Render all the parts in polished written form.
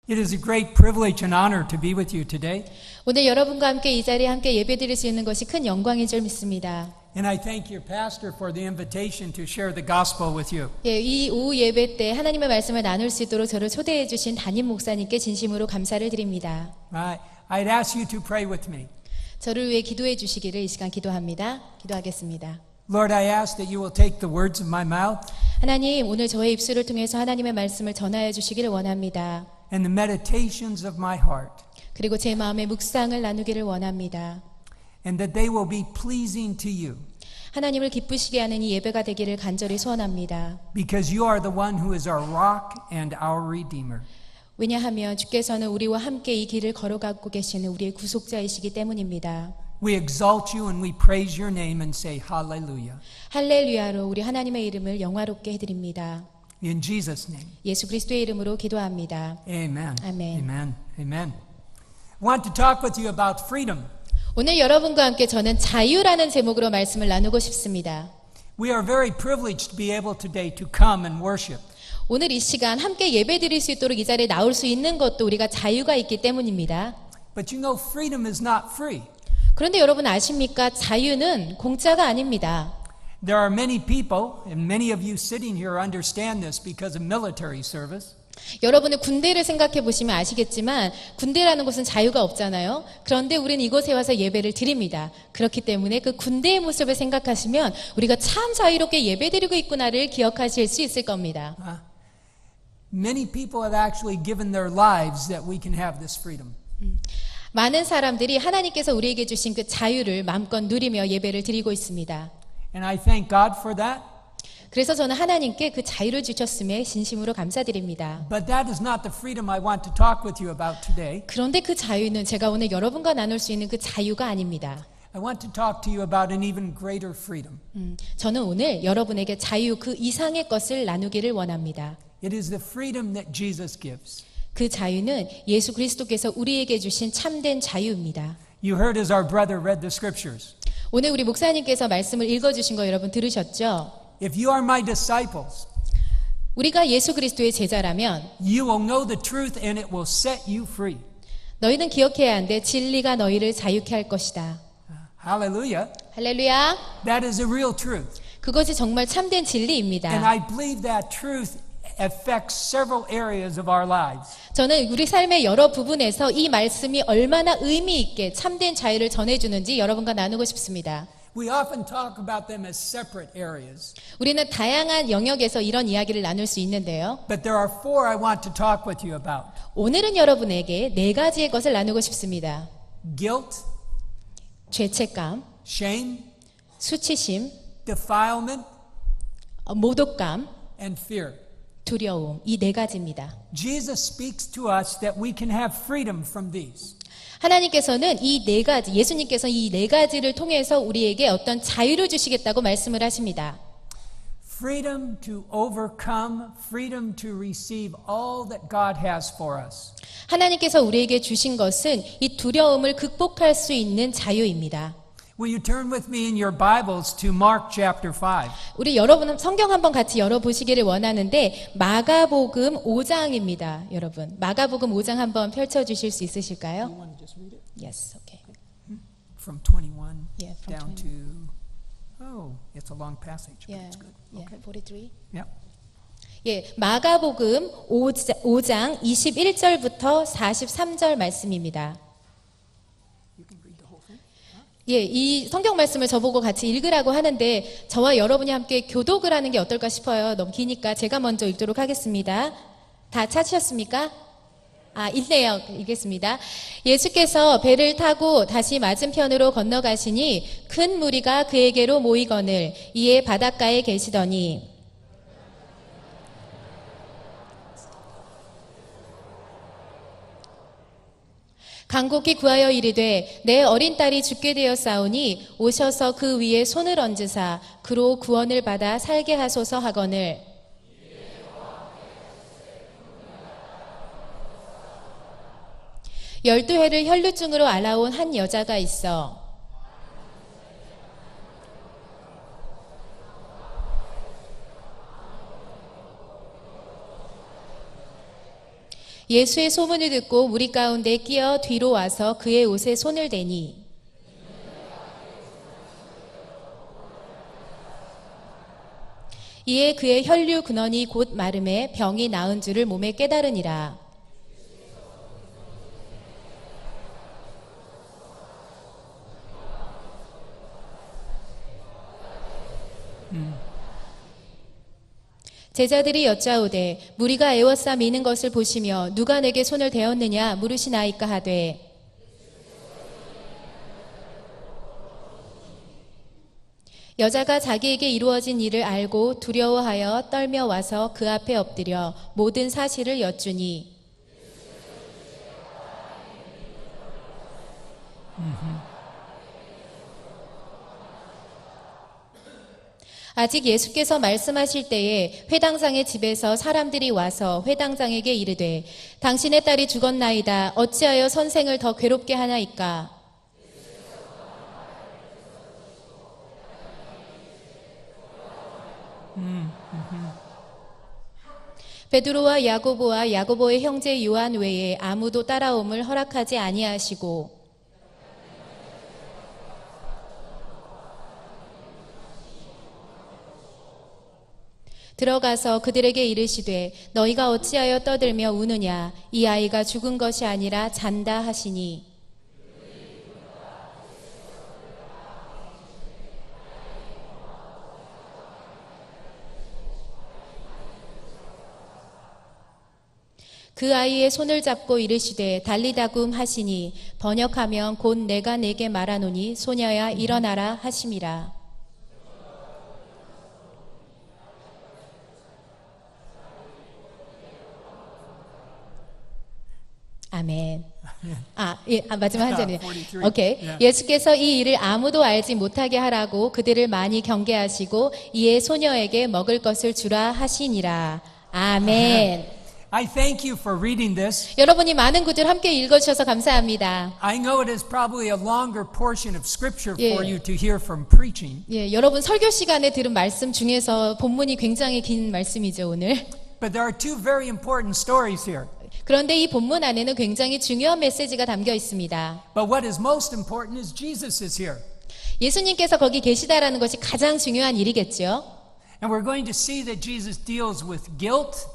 It is a great privilege and honor to be with you today. 오늘 여러분과 함께 이 자리에 함께 예배드릴 수 있는 것이 큰 영광인 줄 믿습니다. And I thank your pastor for the invitation to share the gospel with you. 예, 이 오후 예배 때 하나님의 말씀을 나눌 수 있도록 저를 초대해 주신 담임 목사님께 진심으로 감사를 드립니다. I'd ask you to pray with me. 저를 위해 기도해 주시기를 이 시간 기도합니다. 기도하겠습니다. Lord, I ask that you will take the words of my mouth 하나님, 오늘 저의 입술을 통해서 하나님의 말씀을 전하여 주시기를 원합니다. and the meditations of my heart, 그리고 제 마음의 묵상을 나누기를 원합니다. and that they will be pleasing to you, 하나님을 기쁘시게 하는 이 예배가 되기를 간절히 소원합니다. because you are the one who is our rock and our redeemer. 왜냐하면 주께서는 우리와 함께 이 길을 걸어가고 계시는 우리의 구속자이시기 때문입니다. We exalt you and we praise your name and say hallelujah. 할렐루야로 우리 하나님의 이름을 영화롭게 해드립니다. In Jesus' name. 예수 그리스도의 이름으로 기도합니다. Amen. 아멘. Amen. Amen. I want to talk with you about freedom. 오늘 여러분과 함께 저는 자유라는 제목으로 말씀을 나누고 싶습니다. We are very privileged to be able today to come and worship. 오늘 이 시간 함께 예배 드릴 수 있도록 이 자리에 나올 수 있는 것도 우리가 자유가 있기 때문입니다. But you know, freedom is not free. 그런데 여러분 아십니까? 자유는 공짜가 아닙니다. There are many people, and many of you sitting here understand this because of military service. 여러분은 군대를 생각해 보시면 아시겠지만 군대라는 곳은 자유가 없잖아요. 그런데 우리는 이곳에 와서 예배를 드립니다. 그렇기 때문에 그 군대의 모습을 생각하시면 우리가 참 자유롭게 예배드리고 있구나를 기억하실 수 있을 겁니다. Many people have actually given their lives that we can have this freedom. 많은 사람들이 하나님께서 우리에게 주신 그 자유를 마음껏 누리며 예배를 드리고 있습니다. And I thank God for that. 그래서 저는 하나님께 그 자유를 주셨음에 진심으로 감사드립니다. But that is not the freedom I want to talk with you about today. 그런데 그 자유는 제가 오늘 여러분과 나눌 수 있는 그 자유가 아닙니다. I want to talk to you about an even greater freedom. 저는 오늘 여러분에게 자유 그 이상의 것을 나누기를 원합니다. It is the freedom that Jesus gives. 그 자유는 예수 그리스도께서 우리에게 주신 참된 자유입니다. You heard as our brother read the scriptures. 오늘 우리 목사님께서 말씀을 읽어주신 거 여러분 들으셨죠? If you are my disciples, 우리가 예수 그리스도의 제자라면 you will know the truth and it will set you free. 너희는 기억해야 하는데 진리가 너희를 자유케 할 것이다. Hallelujah. 할렐루야. That is a real truth. 그것이 정말 참된 And 진리입니다. I believe that truth affects several areas of our lives. 저는 우리 삶의 여러 부분에서 이 말씀이 얼마나 의미 있게 참된 자유를 전해주는지 여러분과 나누고 싶습니다. We often talk about them as separate areas. 우리는 다양한 영역에서 이런 이야기를 나눌 수 있는데요. But there are four I want to talk with you about. 오늘은 여러분에게 네 가지의 것을 나누고 싶습니다. Guilt, 죄책감, shame, 수치심, defilement, 모독감, and fear. 두려움, 이 네 가지입니다. Jesus speaks to us that we can have freedom from these. 하나님께서는 이 네 가지, 예수님께서 이 네 가지를 통해서 우리에게 어떤 자유를 주시겠다고 말씀을 하십니다. Freedom to overcome, freedom to receive all that God has for us. 하나님께서 우리에게 주신 것은 이 두려움을 극복할 수 있는 자유입니다. Will you turn with me in your Bibles to Mark chapter 5? 우리 여러분 성경 한번 같이 열어보시기를 원하는데 마가복음 5장입니다. 여러분 마가복음 5장 한번 펼쳐주실 수 있으실까요? You want to just read it? Yes, okay. From 21 Yeah, from down to, oh, it's a long passage, but Yeah, it's good. yeah, Okay. 43. Yep. 예, 마가복음 5장 21절부터 43절 말씀입니다. You can read the whole thing. 예, 이 성경 말씀을 저보고 같이 읽으라고 하는데 저와 여러분이 함께 교독을 하는 게 어떨까 싶어요. 너무 기니까 제가 먼저 읽도록 하겠습니다. 다 찾으셨습니까? 있네요. 읽겠습니다. 예수께서 배를 타고 다시 맞은편으로 건너가시니 큰 무리가 그에게로 모이거늘 이에 바닷가에 계시더니 간곡히 구하여 이르되 내 어린 딸이 죽게 되었사오니 오셔서 그 위에 손을 얹으사 그로 구원을 받아 살게 하소서 하거늘 열두 해를 혈루증으로 앓아온 한 여자가 있어 예수의 소문을 듣고 무리 가운데 끼어 뒤로 와서 그의 옷에 손을 대니 이에 그의 혈류 근원이 곧 마름에 병이 나은 줄을 몸에 깨달으니라. 제자들이 여짜오되 무리가 애워싸 미는 것을 보시며 누가 내게 손을 대었느냐 물으시나이까 하되 여자가 자기에게 이루어진 일을 알고 두려워하여 떨며 와서 그 앞에 엎드려 모든 사실을 여쭈니 아직 예수께서 말씀하실 때에 회당장의 집에서 사람들이 와서 회당장에게 이르되 당신의 딸이 죽었나이다. 어찌하여 선생을 더 괴롭게 하나이까? 베드로와 야고보와 야고보의 형제 요한 외에 아무도 따라옴을 허락하지 아니하시고 들어가서 그들에게 이르시되 너희가 어찌하여 떠들며 우느냐 이 아이가 죽은 것이 아니라 잔다 하시니 그 아이의 손을 잡고 이르시되 달리다굼 하시니 번역하면 곧 내가 네게 말하노니 소녀야 일어나라 하심이라. 아멘. 마지막 한 절이네요. 오케이. 예수께서 이 일을 아무도 알지 못하게 하라고 그들을 많이 경계하시고 이에 소녀에게 먹을 것을 주라 하시니라. 아멘. I thank you for reading this. 여러분이 많은 구절 함께 읽어주셔서 감사합니다. I know it is probably a longer portion of scripture 예. for you to hear from preaching. 예, 여러분 설교 시간에 들은 말씀 중에서 본문이 굉장히 긴 말씀이죠, 오늘. But there are two very important stories here. 그런데 이 본문 안에는 굉장히 중요한 메시지가 담겨 있습니다. But what is most important is Jesus is here. 예수님께서 거기 계시다라는 것이 가장 중요한 일이겠죠. And we're going to see that Jesus deals with guilt,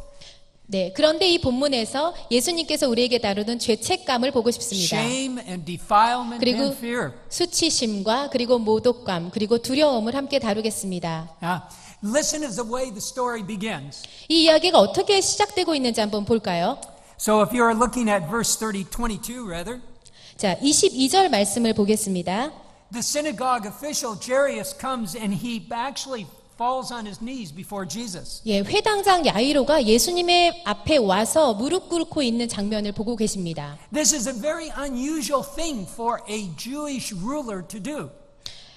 네, 그런데 이 본문에서 예수님께서 우리에게 다루는 죄책감을 보고 싶습니다. shame and defilement 그리고 and fear. 수치심과 그리고 모독감 그리고 두려움을 함께 다루겠습니다. Listen to the way the story begins. 이 이야기가 어떻게 시작되고 있는지 한번 볼까요? So if you're looking at verse 22 rather, 자, 22절 말씀을 보겠습니다. the synagogue official Jairus comes and he actually falls on his knees before Jesus. 예, 회당장 야이로가 예수님의 앞에 와서 무릎 꿇고 있는 장면을 보고 계십니다. This is a very unusual thing for a Jewish ruler to do.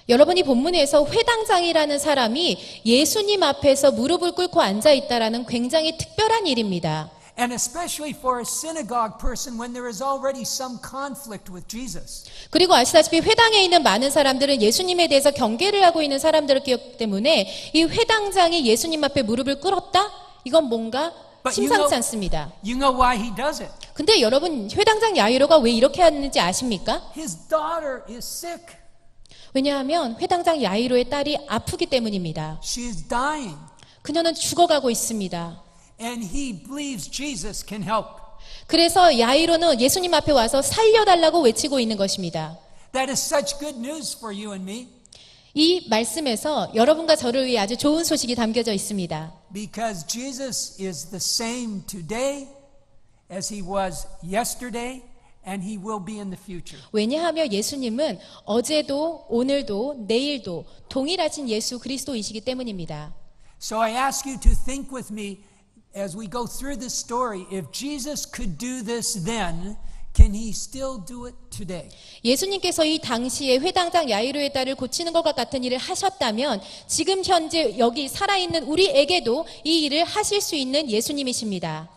여러분이 본문에서 회당장이라는 사람이 예수님 앞에서 무릎을 꿇고 앉아 있다라는 굉장히 특별한 일입니다. And especially for a synagogue person when there is already some conflict with Jesus. 그리고 아시다시피 회당에 있는 많은 사람들은 예수님에 대해서 경계를 하고 있는 사람들이기 때문에 이 회당장이 예수님 앞에 무릎을 꿇었다? 이건 뭔가 심상치 않습니다. You know why he does it. 근데 여러분 회당장 야이로가 왜 이렇게 하는지 아십니까? His daughter is sick. 왜냐하면 회당장 야이로의 딸이 아프기 때문입니다. She is dying. 그녀는 죽어가고 있습니다. And he believes Jesus can help. 그래서 야이로는 예수님 앞에 와서 살려달라고 외치고 있는 것입니다. That is such good news for you and me. 이 말씀에서 여러분과 저를 위해 아주 좋은 소식이 담겨져 있습니다. Because Jesus is the same today as he was yesterday and he will be in the future. 왜냐하면 예수님은 어제도 오늘도 내일도 동일하신 예수 그리스도이시기 때문입니다. So I ask you to think with me as we go through this story, if Jesus could do this then, can he still do it today? 예수님께서 이 당시에 회당장 야이로의 딸을 고치는 것과 같은 일을 하셨다면 지금 현재 여기 살아있는 우리에게도 이 일을 하실 수 있는 예수님이십니다.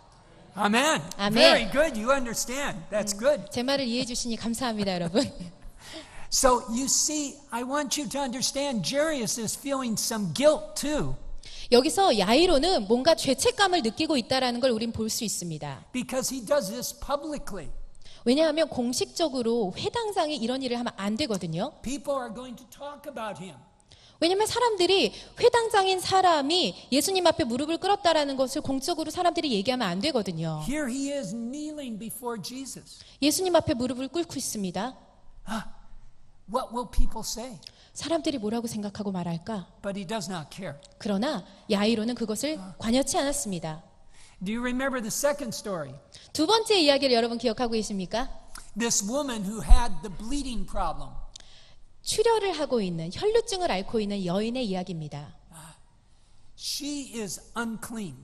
Amen. Amen. Very good. You understand. That's good. 제 말을 이해해 주시니 감사합니다, 여러분. So you see, I want you to understand Jairus is feeling some guilt too. 여기서 야이로는 뭔가 죄책감을 느끼고 있다라는 걸 우린 볼 수 있습니다. because he does this publicly. 왜냐하면 공식적으로 회당장이 이런 일을 하면 안 되거든요. People are going to talk about him. 왜냐하면 사람들이 회당장인 사람이 예수님 앞에 무릎을 꿇었다라는 것을 공적으로 사람들이 얘기하면 안 되거든요. Here he is kneeling before Jesus. 예수님 앞에 무릎을 꿇고 있습니다. What will people say? 사람들이 뭐라고 생각하고 말할까? But he does not care. 그러나 야이로는 그것을 관여치 않았습니다. Do you remember the second story? 두 번째 이야기를 여러분 기억하고 계십니까? This woman who had the bleeding problem. 출혈을 하고 있는 혈루증을 앓고 있는 여인의 이야기입니다. She is unclean.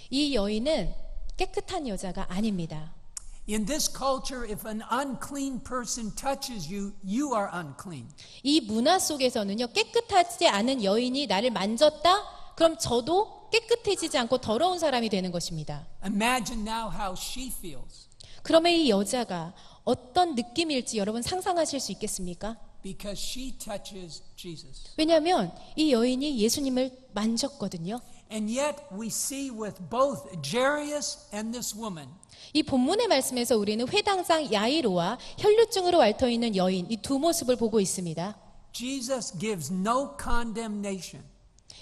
이 여인은 깨끗한 여자가 아닙니다. In this culture, if an unclean person touches you, you are unclean. 이 문화 속에서는요, 깨끗하지 않은 여인이 나를 만졌다? 그럼 저도 깨끗해지지 않고 더러운 사람이 되는 것입니다. Imagine now how she feels 그러면 이 여자가 어떤 느낌일지 여러분 상상하실 수 있겠습니까? because she touches Jesus. 왜냐하면 이 여인이 예수님을 만졌거든요. And yet we see with both Jairus and this woman, 이 본문의 말씀에서 우리는 회당장 야이로와 혈루증으로 앓혀 있는 여인 이 두 모습을 보고 있습니다. Jesus gives no condemnation.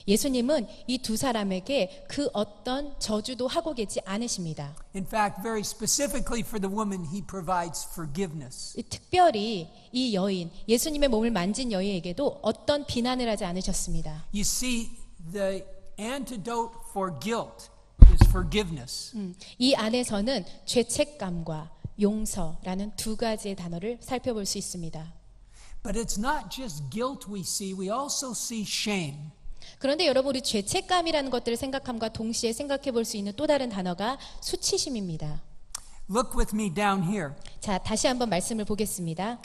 예수님은 이 두 사람에게 그 어떤 저주도 하고 계지 않으십니다. In fact, very specifically for the woman, he provides forgiveness. 특별히 이 여인, 예수님의 몸을 만진 여인에게도 어떤 비난을 하지 않으셨습니다. You see, the antidote for guilt is forgiveness. 이 안에서는 죄책감과 용서라는 두 가지의 단어를 살펴볼 수 있습니다. But it's not just guilt we see, we also see shame. 그런데 여러분 우리 죄책감이라는 것들을 생각함과 동시에 생각해 볼 수 있는 또 다른 단어가 수치심입니다. Look with me down here. 자, 다시 한번 말씀을 보겠습니다.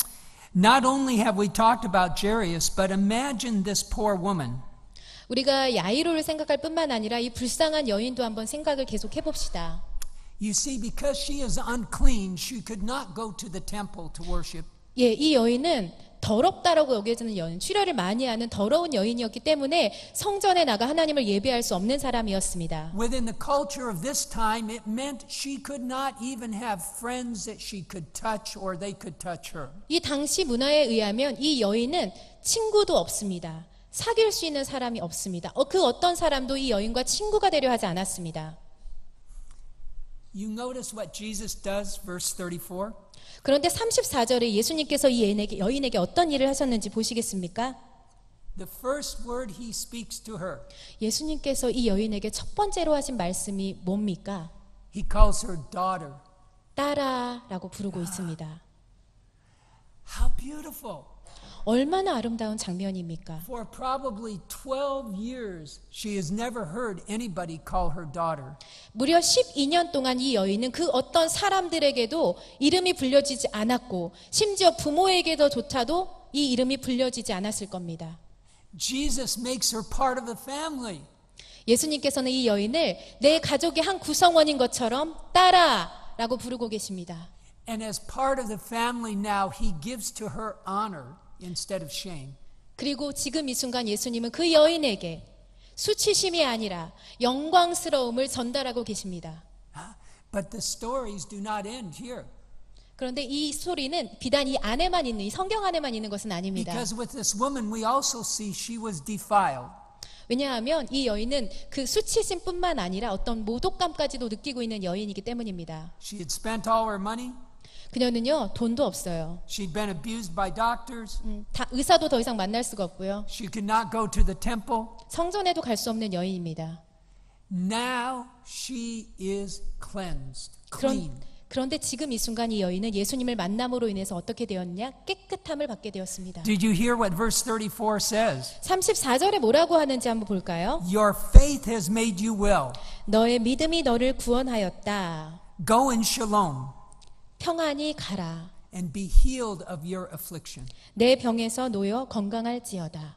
Not only have we talked about Jairus, but imagine this poor woman. 우리가 야이로를 생각할 뿐만 아니라 이 불쌍한 여인도 한번 생각을 계속 해봅시다. You see, because she is unclean, she could not go to the temple to worship. 예, 이 여인은 더럽다라고 여겨지는 여인, 출혈을 많이 하는 더러운 여인이었기 때문에 성전에 나가 하나님을 예배할 수 없는 사람이었습니다. Within the culture of this time, it meant she could not even have friends that she could touch or they could touch her. 이 당시 문화에 의하면 이 여인은 친구도 없습니다. 사귈 수 있는 사람이 없습니다. 그 어떤 사람도 이 여인과 친구가 되려 하지 않았습니다. You notice what Jesus does, verse 34? 그런데 34절에 예수님께서 이 여인에게 어떤 일을 하셨는지 보시겠습니까? The first word he speaks to her, 예수님께서 이 여인에게 첫 번째로 하신 말씀이 뭡니까? he calls her daughter. 딸아라고 부르고 있습니다. How beautiful. 얼마나 아름다운 장면입니까? For probably 12 years, she has never heard anybody call her daughter. 무려 12년 동안 이 여인은 그 어떤 사람들에게도 이름이 불려지지 않았고 심지어 부모에게도조차도 이 이름이 불려지지 않았을 겁니다. Jesus makes her part of the family. 예수님께서는 이 여인을 내 가족의 한 구성원인 것처럼 딸아라고 부르고 계십니다. And as part of the family now, he gives to her honor instead of shame. 그리고 지금 이 순간 예수님은 그 여인에게 수치심이 아니라 영광스러움을 전달하고 계십니다. But the stories do not end here. 그런데 이 스토리는 비단 이 안에만 있는, 이 성경 안에만 있는 것은 아닙니다. Because with this woman, we also see she was defiled. 왜냐하면 이 여인은 그 수치심뿐만 아니라 어떤 모독감까지도 느끼고 있는 여인이기 때문입니다. She had spent all her money. 그녀는요, 돈도 없어요. She'd been abused by doctors. 의사도 더 이상 만날 수가 없고요. She could not go to the temple. 성전에도 갈 수 없는 여인입니다. Now she is cleansed, clean. 그런데 지금 이 순간 이 여인은 예수님을 만남으로 인해서 어떻게 되었냐? 깨끗함을 받게 되었습니다. Did you hear what verse 34 says? 34절에 뭐라고 하는지 한번 볼까요? Your faith has made you well. 너의 믿음이 너를 구원하였다. Go in shalom 평안히 가라. and be healed of your affliction. 내 병에서 놓여 건강할지어다.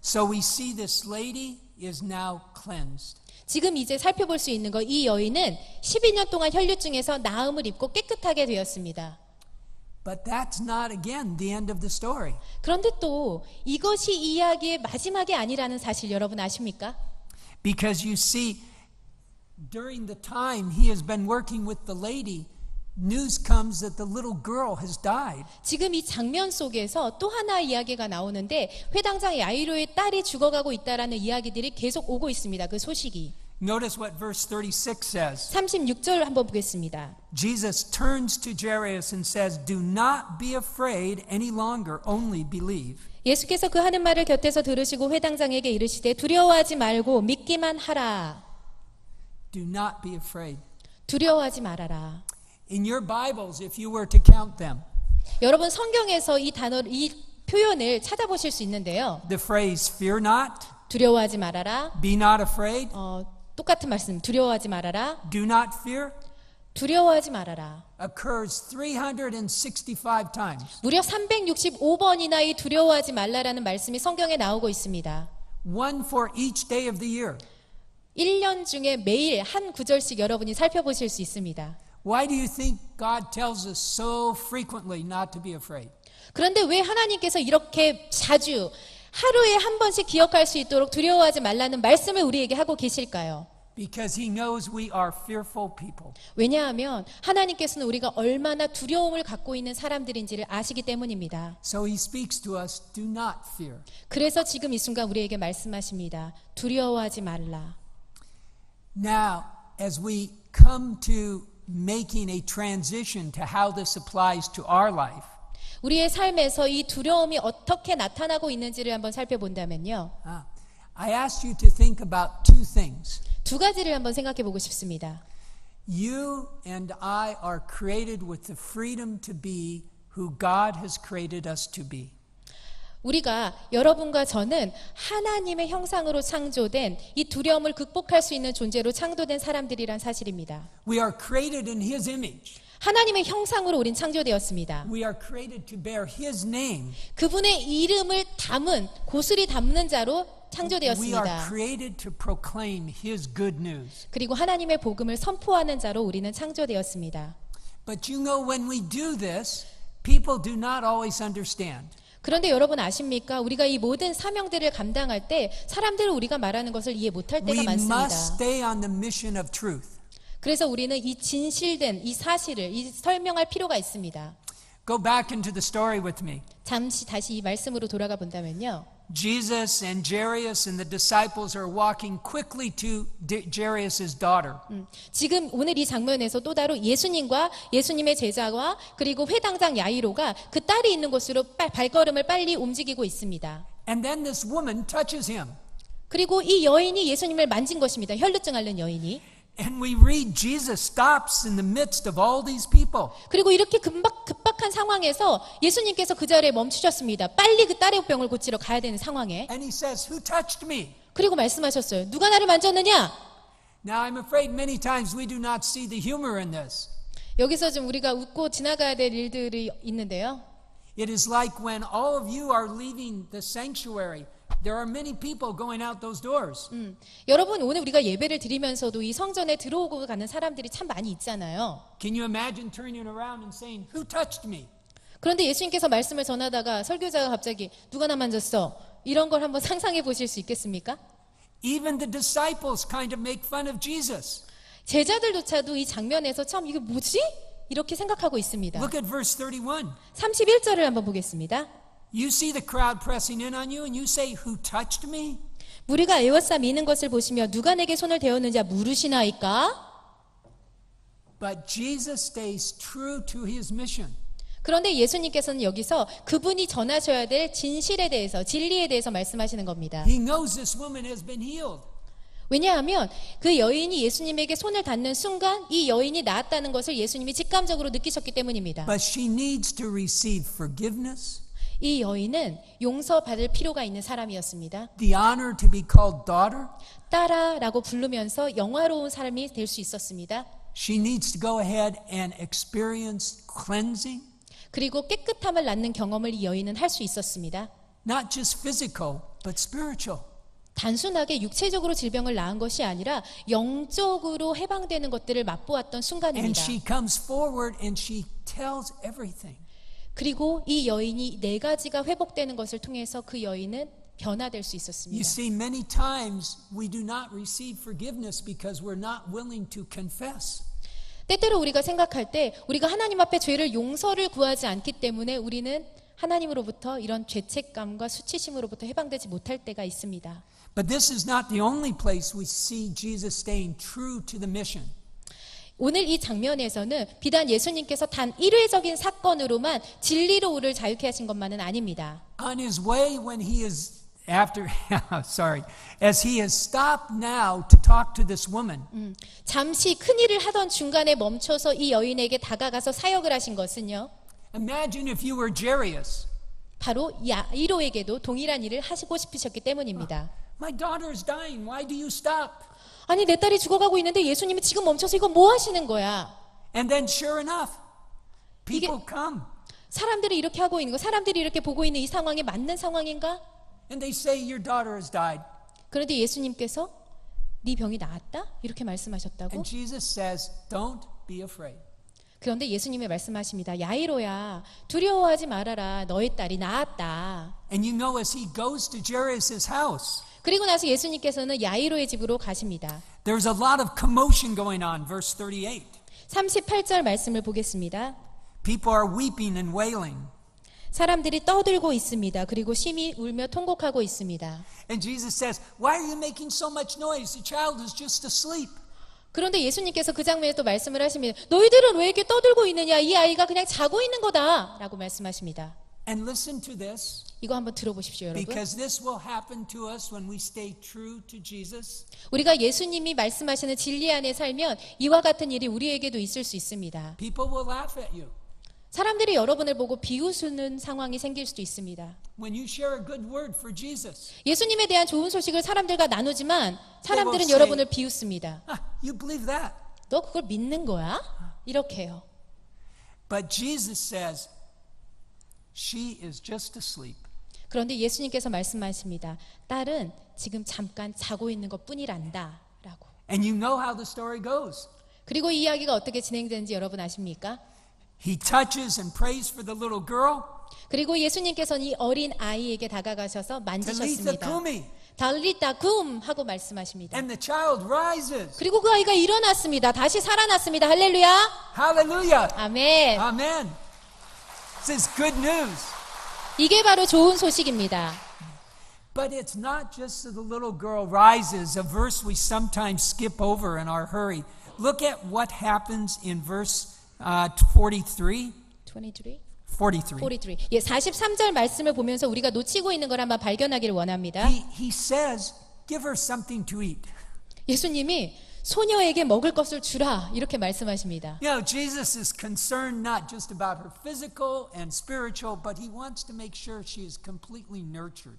So we see this lady is now cleansed. 지금 이제 살펴볼 수 있는 거, 이 여인은 12년 동안 혈류증에서 나음을 입고 깨끗하게 되었습니다. But that's not again the end of the story. 그런데 또 이것이 이야기의 마지막이 아니라는 사실 여러분 아십니까? Because you see, during the time he has been working with the lady, news comes that the little girl has died. 지금 이 장면 속에서 또 하나의 이야기가 나오는데 회당장 야이로의 딸이 죽어가고 있다라는 이야기들이 계속 오고 있습니다. 그 소식이. Notice what verse 36 says. 36절 한번 보겠습니다. Jesus turns to Jairus and says, "Do not be afraid any longer, only believe." 예수께서 그 하는 말을 곁에서 들으시고 회당장에게 이르시되 두려워하지 말고 믿기만 하라. Do not be afraid. 두려워하지 말아라. In your Bibles, if you were to count them, 여러분 성경에서 이 이 표현을 찾아보실 수 있는데요. the phrase "fear not," 두려워하지 말아라. "be not afraid," 똑같은 말씀. 두려워하지 말아라. "do not fear," 두려워하지 말아라. occurs 365 times. 무려 365번이나 이 두려워하지 말라라는 말씀이 성경에 나오고 있습니다. One for each day of the year. 1년 중에 매일 한 구절씩 여러분이 살펴보실 수 있습니다. Why do you think God tells us so frequently not to be afraid? 그런데 왜 하나님께서 이렇게 자주 하루에 한 번씩 기억할 수 있도록 두려워하지 말라는 말씀을 우리에게 하고 계실까요? Because he knows we are fearful people. 왜냐하면 하나님께서는 우리가 얼마나 두려움을 갖고 있는 사람들인지를 아시기 때문입니다. So he speaks to us, "Do not fear." 그래서 지금 이 순간 우리에게 말씀하십니다. 두려워하지 말라. Now, as we come to making a transition to how this applies to our life, 우리의 삶에서 이 두려움이 어떻게 나타나고 있는지를 한번 살펴본다면요. I ask you to think about two things. 두 가지를 한번 생각해 보고 싶습니다. You and I are created with the freedom to be who God has created us to be. 우리가 여러분과 저는 하나님의 형상으로 창조된 이 두려움을 극복할 수 있는 존재로 창조된 사람들이란 사실입니다. We are created in His image. 하나님의 형상으로 우린 창조되었습니다. We are created to bear His name. 그분의 이름을 담은 고스리 담는 자로 We are 창조되었습니다. created to proclaim His good news. 그리고 하나님의 복음을 선포하는 자로 우리는 창조되었습니다. But you know, when we do this, people do not always understand. 그런데 여러분 아십니까? 우리가 이 모든 사명들을 감당할 때 사람들은 우리가 말하는 것을 이해 못할 때가 We 많습니다. must stay on the mission of truth. 그래서 우리는 이 진실된 이 사실을 설명할 필요가 있습니다. Go back into the story with me. 잠시 다시 이 말씀으로 돌아가 본다면요. Jesus and Jairus and the disciples are walking quickly to Jairus' daughter. 지금 오늘 이 장면에서 또 다른 예수님과 예수님의 제자와 그리고 회당장 야이로가 그 딸이 있는 곳으로 발걸음을 빨리 움직이고 있습니다. And then this woman touches him. 그리고 이 여인이 예수님을 만진 것입니다. 혈루증 앓는 여인이. And we read Jesus stops in the midst of all these people. 그리고 이렇게 급박한 상황에서 예수님께서 그 자리에 멈추셨습니다. 빨리 그 딸의 병을 고치러 가야 되는 상황에. And he says, "Who touched me?" 그리고 말씀하셨어요. 누가 나를 만졌느냐? Now I'm afraid many times we do not see the humor in this. 여기서 좀 우리가 웃고 지나가야 될 일들이 있는데요. It is like when all of you are leaving the sanctuary. There are many people going out those doors. 여러분 오늘 우리가 예배를 드리면서도 이 성전에 들어오고 가는 사람들이 참 많이 있잖아요. Can you imagine turning around and saying, "Who touched me?" 그런데 예수님께서 말씀을 전하다가 설교자가 갑자기 누가 나 만졌어? 이런 걸 한번 상상해 보실 수 있겠습니까? Even the disciples kind of make fun of Jesus. 제자들조차도 이 장면에서 참 이게 뭐지? 이렇게 생각하고 있습니다. Look at verse 31. 31절을 한번 보겠습니다. You see the crowd pressing in on you and you say, "Who touched me?" 무리가 에워싸 미는 것을 보시며 누가 내게 손을 대었는지 물으시나이까? But Jesus stays true to his mission. 그런데 예수님께서는 여기서 그분이 전하셔야 될 진실에 대해서 진리에 대해서 말씀하시는 겁니다. He knows this woman has been healed. 왜냐하면 그 여인이 예수님에게 손을 닿는 순간 이 여인이 나았다는 것을 예수님이 직감적으로 느끼셨기 때문입니다. But she needs to receive forgiveness, 이 여인은 용서받을 필요가 있는 사람이었습니다. the honor to be called daughter. 딸아라고 부르면서 영화로운 사람이 될 수 있었습니다. She needs to go ahead and experience cleansing, 그리고 깨끗함을 낳는 경험을 이 여인은 할 수 있었습니다. not just physical, but spiritual. 단순하게 육체적으로 질병을 낳은 것이 아니라 영적으로 해방되는 것들을 맛보았던 And 순간입니다. she comes forward and she tells everything. 그리고 이 여인이 네 가지가 회복되는 것을 통해서 그 여인은 변화될 수 You 있었습니다. see, many times we do not receive forgiveness because we're not willing to confess. 때때로 우리가 생각할 때 우리가 하나님 앞에 죄를 용서를 구하지 않기 때문에 우리는 하나님으로부터 이런 죄책감과 수치심으로부터 해방되지 못할 때가 있습니다. But this is not the only place we see Jesus staying true to the mission. 오늘 이 장면에서는 비단 예수님께서 단 일회적인 사건으로만 진리로 우리를 자유케 하신 것만은 아닙니다. On his way when he is as he has stopped now to talk to this woman. 잠시 큰일을 하던 중간에 멈춰서 이 여인에게 다가가서 사역을 하신 것은요. Imagine if you were Jairus. 바로 야이로에게도 동일한 일을 하시고 싶으셨기 때문입니다. My daughter is dying. Why do you stop? 아니 내 딸이 죽어가고 있는데 예수님이 지금 멈춰서 이거 뭐 하시는 거야? And then sure enough, people come 사람들이 이렇게 하고 있는 거, 사람들이 이렇게 보고 있는 이 상황이 맞는 상황인가? and they say your daughter has died. 그런데 예수님께서 네 병이 나았다? 이렇게 말씀하셨다고? And Jesus says, don't be afraid. 그런데 예수님이 말씀하십니다. 야이로야, 두려워하지 말아라. 너의 딸이 나았다. And you know as he goes to Jairus' house, 그리고 나서 예수님께서는 야이로의 집으로 가십니다. there's a lot of commotion going on, verse 38. 38절 말씀을 보겠습니다. People are weeping and wailing. 사람들이 떠들고 있습니다. 그리고 심히 울며 통곡하고 있습니다. And Jesus says, why are you making so much noise? The child is just asleep. 그런데 예수님께서 그 장면에 또 말씀을 하십니다. 너희들은 왜 이렇게 떠들고 있느냐? 이 아이가 그냥 자고 있는 거다. 라고 말씀하십니다. And listen to this, 이거 한번 들어보십시오, 여러분. because this will happen to us when we stay true to Jesus. 우리가 예수님이 말씀하시는 진리 안에 살면 이와 같은 일이 우리에게도 있을 수 있습니다. People will laugh at you. 사람들이 여러분을 보고 비웃는 상황이 생길 수도 있습니다. When you share a good word for Jesus, 예수님에 대한 좋은 소식을 사람들과 나누지만 사람들은 say, 여러분을 비웃습니다. you believe that? 너 그걸 믿는 거야? 이렇게요. But Jesus says, she is just asleep. 그런데 예수님께서 말씀하십니다. 딸은 지금 잠깐 자고 있는 것뿐이란다. 라고. And you know how the story goes. 그리고 이 이야기가 어떻게 진행되는지 여러분 아십니까? He touches and prays for the little girl. 그리고 예수님께서는 이 어린 아이에게 다가가셔서 Talitha 만지셨습니다. kumi. 달리타 쿰 하고 말씀하십니다. And the child rises. 그리고 그 아이가 일어났습니다. 다시 살아났습니다. 할렐루야. Hallelujah. 아멘. Amen. This is good news. 이게 바로 좋은 소식입니다. But it's not just that the little girl rises, a verse we sometimes skip over in our hurry. Look at what happens in verse 43. 23? 43. 43. 예, 43절 말씀을 보면서 우리가 놓치고 있는 걸 한번 발견하기를 원합니다. He says, give her something to eat. 예수님이 소녀에게 먹을 것을 주라 이렇게 말씀하십니다. You know, Jesus is concerned not just about her physical and spiritual, but he wants to make sure she is completely nurtured.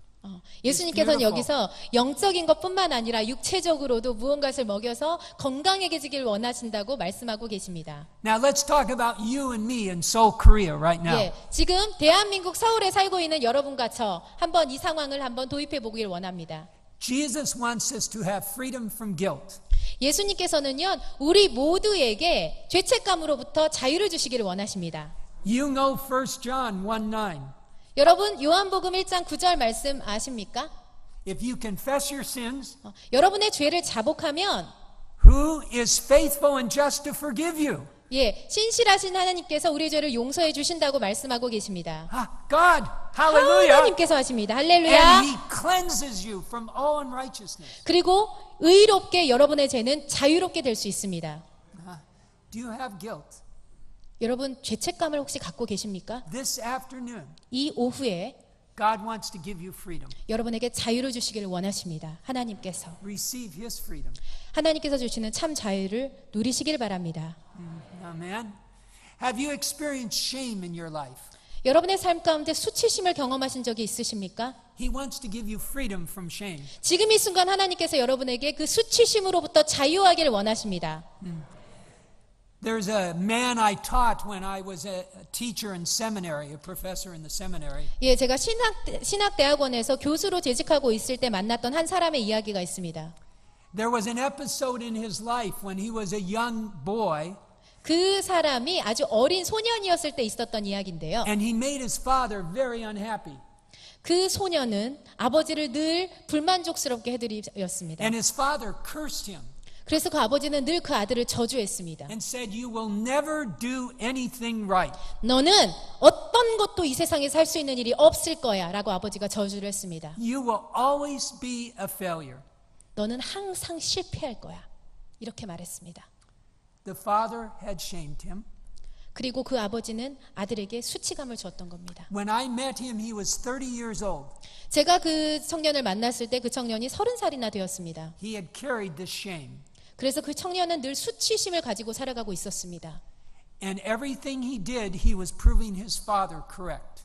예수님께서는 여기서 영적인 것뿐만 아니라 육체적으로도 무언가를 먹여서 건강해지길 원하신다고 말씀하고 계십니다. Now let's talk about you and me in Seoul, Korea right now. 예, 지금 대한민국 서울에 살고 있는 여러분과 저 한번 이 상황을 한번 도입해 보길 원합니다. Jesus wants us to have freedom from guilt. 예수님께서는요, 우리 모두에게 죄책감으로부터 자유를 주시기를 원하십니다. You know 1 John 1:9. 여러분 요한복음 1장 9절 말씀 아십니까? If you confess your sins, 여러분의 죄를 자복하면 who is faithful and just to forgive you? 예, 신실하신 하나님께서 우리의 죄를 용서해 주신다고 말씀하고 계십니다. God, hallelujah. 하나님께서 하십니다. 할렐루야. And he cleanses you from all unrighteousness. 그리고 의롭게 여러분의 죄는 자유롭게 될 수 있습니다. Do you have guilt? 여러분 죄책감을 혹시 갖고 계십니까? This afternoon, 이 오후에 God wants to give you freedom. 여러분에게 자유를 주시기를 원하십니다. 하나님께서. Receive his freedom. 하나님께서 주시는 참 자유를 누리시길 바랍니다. Amen. Have you experienced shame in your life? 여러분의 삶 가운데 수치심을 경험하신 적이 있으십니까? He wants to give you freedom from shame. 지금 이 순간 하나님께서 여러분에게 그 수치심으로부터 자유하기를 원하십니다. There's a man I taught when I was a teacher in seminary, a professor in the seminary. 예, 제가 신학대학원에서 교수로 재직하고 있을 때 만났던 한 사람의 이야기가 있습니다. There was an episode in his life when he was a young boy, 그 사람이 아주 어린 소년이었을 때 있었던 이야기인데요. and he made his father very unhappy. 그 소년은 아버지를 늘 불만족스럽게 해드렸습니다. And his father cursed him 그래서 그 아버지는 늘 그 아들을 저주했습니다. and said, "You will never do anything right." 너는 어떤 것도 이 세상에서 할 수 있는 일이 없을 거야 라고 아버지가 저주를 했습니다. You will always be a failure. 너는 항상 실패할 거야. 이렇게 말했습니다. The father had shamed him. 그리고 그 아버지는 아들에게 수치감을 줬던 겁니다. When I met him, he was 30 years old. 제가 그 청년을 만났을 때 그 청년이 30살이나 되었습니다. He had carried this shame. 그래서 그 청년은 늘 수치심을 가지고 살아가고 있었습니다. And everything he did, he was proving his father correct.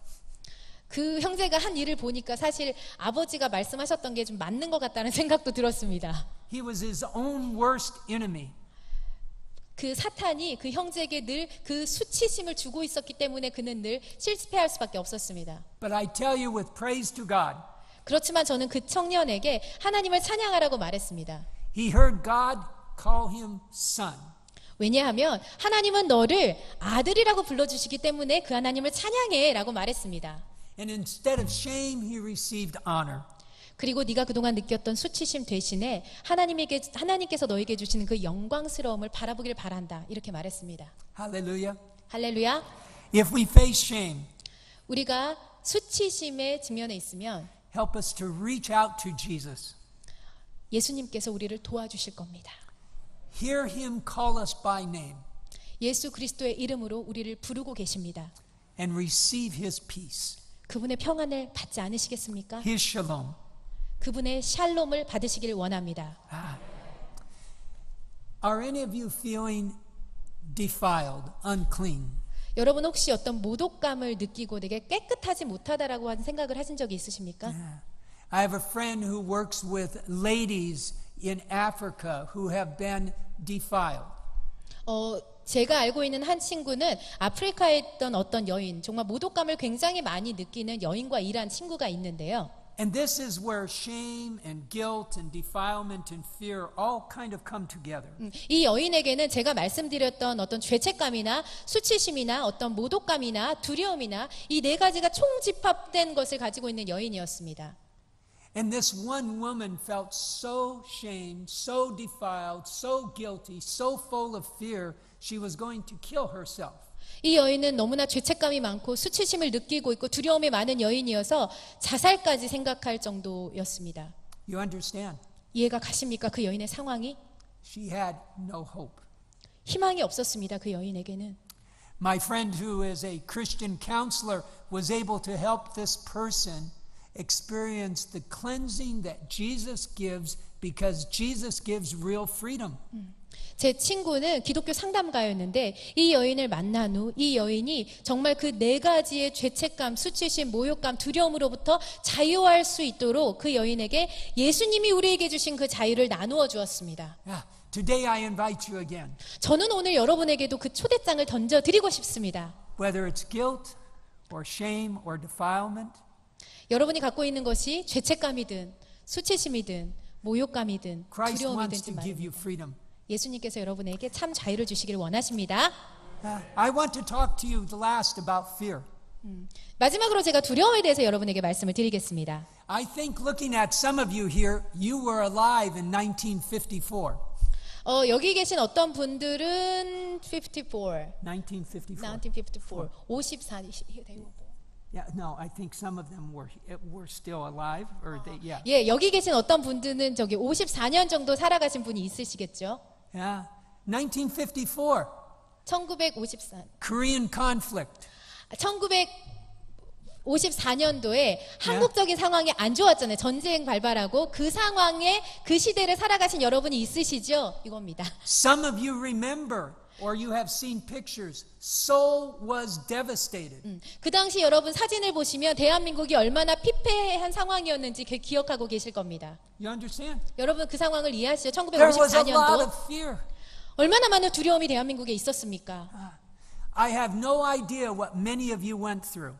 그 형제가 한 일을 보니까 사실 아버지가 말씀하셨던 게 좀 맞는 것 같다는 생각도 들었습니다. He was his own worst enemy. 그 사탄이 그 형제에게 늘 그 수치심을 주고 있었기 때문에 그는 늘 실패할 수밖에 없었습니다. But I tell you with praise to God, 그렇지만 저는 그 청년에게 하나님을 찬양하라고 말했습니다. he heard God call him son. 왜냐하면 하나님은 너를 아들이라고 불러주시기 때문에 그 하나님을 찬양해 라고 말했습니다. And instead of shame, he received honor. 그리고 네가 그동안 느꼈던 수치심 대신에 하나님께서 너에게 주시는 그 영광스러움을 바라보길 바란다. 이렇게 말했습니다. Hallelujah. 할렐루야. If we face shame, 우리가 수치심의 직면에 있으면 help us to reach out to Jesus. 예수님께서 우리를 도와주실 겁니다. Hear him call us by name 예수 그리스도의 이름으로 우리를 부르고 계십니다. and receive his peace, 그분의 평안을 받지 않으시겠습니까? his shalom. 그분의 샬롬을 받으시길 원합니다. Are any of you feeling defiled, unclean? 여러분 혹시 어떤 모독감을 느끼고 되게 깨끗하지 못하다라고 하는 생각을 하신 적이 있으십니까? I have a friend who works with ladies in Africa who have been defiled. 제가 알고 있는 한 친구는 아프리카에 있던 어떤 여인, 정말 모독감을 굉장히 많이 느끼는 여인과 일한 친구가 있는데요. And this is where shame and guilt and defilement and fear all kind of come together. 이 여인에게는 제가 말씀드렸던 어떤 죄책감이나 수치심이나 어떤 모독감이나 두려움이나 이 네 가지가 총집합된 것을 가지고 있는 여인이었습니다. And this one woman felt so shamed, so defiled, so guilty, so full of fear, she was going to kill herself. 이 여인은 너무나 죄책감이 많고 수치심을 느끼고 있고 두려움이 많은 여인이어서 자살까지 생각할 정도였습니다. You understand? 이해가 가십니까? 그 여인의 상황이? She had no hope. 희망이 없었습니다. 그 여인에게는. My friend who is a Christian counselor was able to help this person experience the cleansing that Jesus gives because Jesus gives real freedom. 제 친구는 기독교 상담가였는데 이 여인을 만난 후 이 여인이 정말 그 네 가지의 죄책감, 수치심, 모욕감, 두려움으로부터 자유할 수 있도록 그 여인에게 예수님이 우리에게 주신 그 자유를 나누어 주었습니다. Today I invite you again. 저는 오늘 여러분에게도 그 초대장을 던져드리고 싶습니다. Whether it's guilt or shame or defilement, 여러분이 갖고 있는 것이 죄책감이든 수치심이든 모욕감이든 Christ wants 두려움이든지 to give 말입니다. you freedom. 예수님께서 여러분에게 참 자유를 주시기를 원하십니다. I want to talk to you the last about fear. 마지막으로 제가 두려움에 대해서 여러분에게 말씀을 드리겠습니다. I think looking at some of you here, you were alive in 1954. 여기 계신 어떤 분들은 54, 1954. 54. Yeah, no, I think some of them were still alive, or they, yeah. 예, 여기 계신 어떤 분들은 저기 54년 정도 살아가신 분이 있으시겠죠? Yeah, 1954, 1954, Korean conflict. 1954년도에 한국적인 상황이 안 좋았잖아요. 전쟁 발발하고 그 상황에 그 시대를 살아가신 여러분이 있으시죠? 이겁니다. Some of you remember, or you have seen pictures. Seoul was devastated. 그 당시 여러분 사진을 보시면 대한민국이 얼마나 피폐한 상황이었는지 기억하고 계실 겁니다. You understand? 여러분 그 상황을 이해하시죠? There was a lot 1954년도 of fear. 얼마나 많은 두려움이 대한민국에 있었습니까? I have no idea what many of you went through.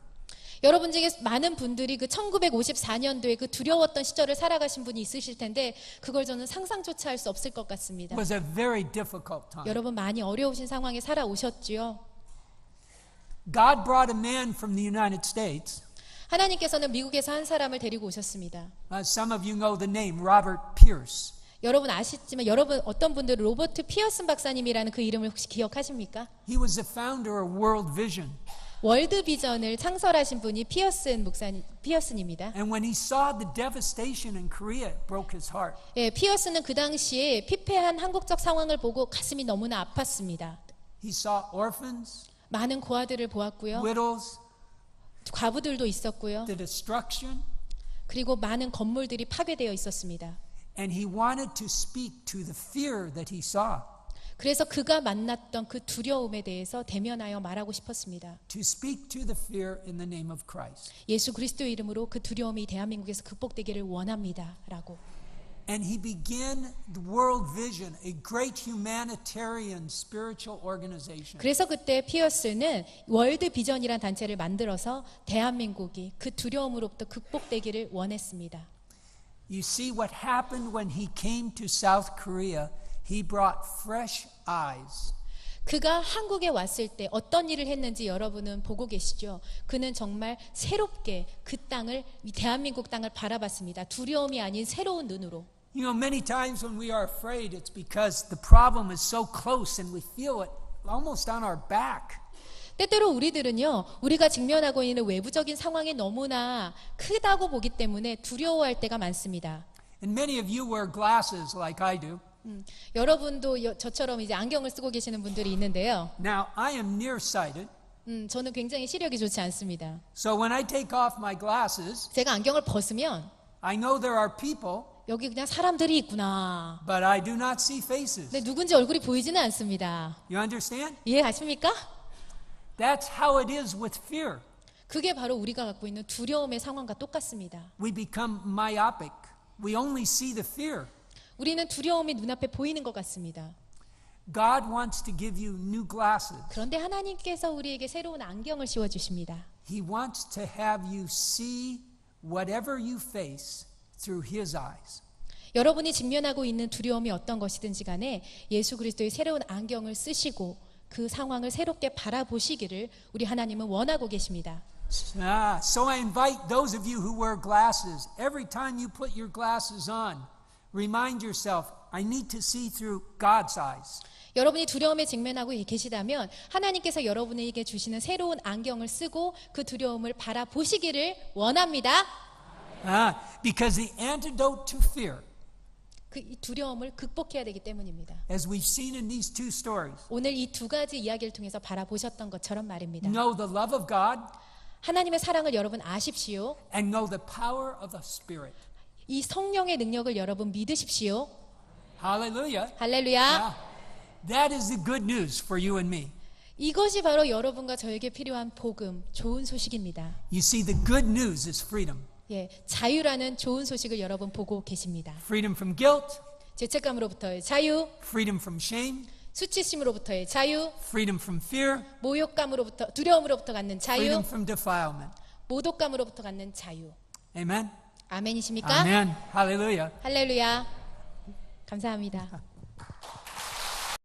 여러분 중에 많은 분들이 그 1954년도에 그 두려웠던 시절을 살아가신 분이 있으실 텐데 그걸 저는 상상조차 할 수 없을 것 같습니다. It was a very difficult time. 여러분 많이 어려우신 상황에 살아오셨지요. God brought a man from the United States 하나님께서는 미국에서 한 사람을 데리고 오셨습니다. Some of you know the name Robert Pierce. 여러분 아시지만 여러분 어떤 분들은 로버트 피어슨 박사님이라는 그 이름을 혹시 기억하십니까? He was the founder of World Vision. 월드 비전을 창설하신 분이 피어슨입니다. And when he saw the devastation in Korea, it broke his heart. 예, 피어슨은 그 당시에 피폐한 한국적 상황을 보고 가슴이 너무나 아팠습니다. He saw orphans, 많은 고아들을 보았고요. widows, 과부들도 있었고요. the destruction, 그리고 많은 건물들이 파괴되어 있었습니다. and he wanted to speak to the fear that he saw, 그래서 그가 만났던 그 두려움에 대해서 대면하여 말하고 싶었습니다. to speak to the fear in the name of Christ. 예수 그리스도 이름으로 그 두려움이 대한민국에서 극복되기를 원합니다. 라고. And he began the World Vision, a great humanitarian spiritual organization. 그래서 그때 피어스는 월드 비전이란 단체를 만들어서 대한민국이 그 두려움으로부터 극복되기를 원했습니다. You see what happened when he came to South Korea. He brought fresh eyes. 그가 한국에 왔을 때 어떤 일을 했는지 여러분은 보고 계시죠? 그는 정말 새롭게 그 땅을, 이 대한민국 땅을 바라봤습니다. 두려움이 아닌 새로운 눈으로. You know, many times when we are afraid, it's because the problem is so close and we feel it almost on our back. 때때로 우리들은요, 우리가 직면하고 있는 외부적인 상황이 너무나 크다고 보기 때문에 두려워할 때가 많습니다. And many of you wear glasses like I do. 여러분도 저처럼 이제 안경을 쓰고 계시는 분들이 있는데요. Now, I am nearsighted, 저는 굉장히 시력이 좋지 않습니다. so when I take off my glasses, 제가 안경을 벗으면 I know there are people, 여기 그냥 사람들이 있구나. but I do not see faces. 근데 누군지 얼굴이 보이지는 않습니다. You understand? 이해하십니까? That's how it is with fear. 그게 바로 우리가 갖고 있는 두려움의 상황과 똑같습니다. We become myopic. We only see the fear. 우리는 두려움이 눈앞에 보이는 것 같습니다. God wants to give you new glasses. 그런데 하나님께서 우리에게 새로운 안경을 씌워주십니다. He wants to have you see whatever you face through His eyes. 여러분이 직면하고 있는 두려움이 어떤 것이든지 간에 예수 그리스도의 새로운 안경을 쓰시고 그 상황을 새롭게 바라보시기를 우리 하나님은 원하고 계십니다. So I invite those of you who wear glasses, every time you put your glasses on, remind yourself, I need to see through God's eyes. 여러분이 두려움에 직면하고 계시다면 하나님께서 여러분에게 주시는 새로운 안경을 쓰고 그 두려움을 바라보시기를 원합니다. Because the antidote to fear, 그 이 두려움을 극복해야 되기 때문입니다. as we've seen in these two stories, 오늘 이 두 가지 이야기를 통해서 바라보셨던 것처럼 말입니다. know the love of God 하나님의 사랑을 여러분 아십시오. and know the power of the Spirit. 이 성령의 능력을 여러분 믿으십시오. Hallelujah. 할렐루야. Yeah. That is the good news for you and me. 이것이 바로 여러분과 저에게 필요한 복음, 좋은 소식입니다. You see, the good news is freedom. 예, 자유라는 좋은 소식을 여러분 보고 계십니다. Freedom from guilt, 죄책감으로부터의 자유, freedom from shame, 수치심으로부터의 자유, freedom from fear, 모욕감으로부터, 두려움으로부터 갖는 freedom 자유, from defilement. 모독감으로부터 갖는 자유. Amen? 아멘이십니까? Amen. Hallelujah. 할렐루야. 감사합니다.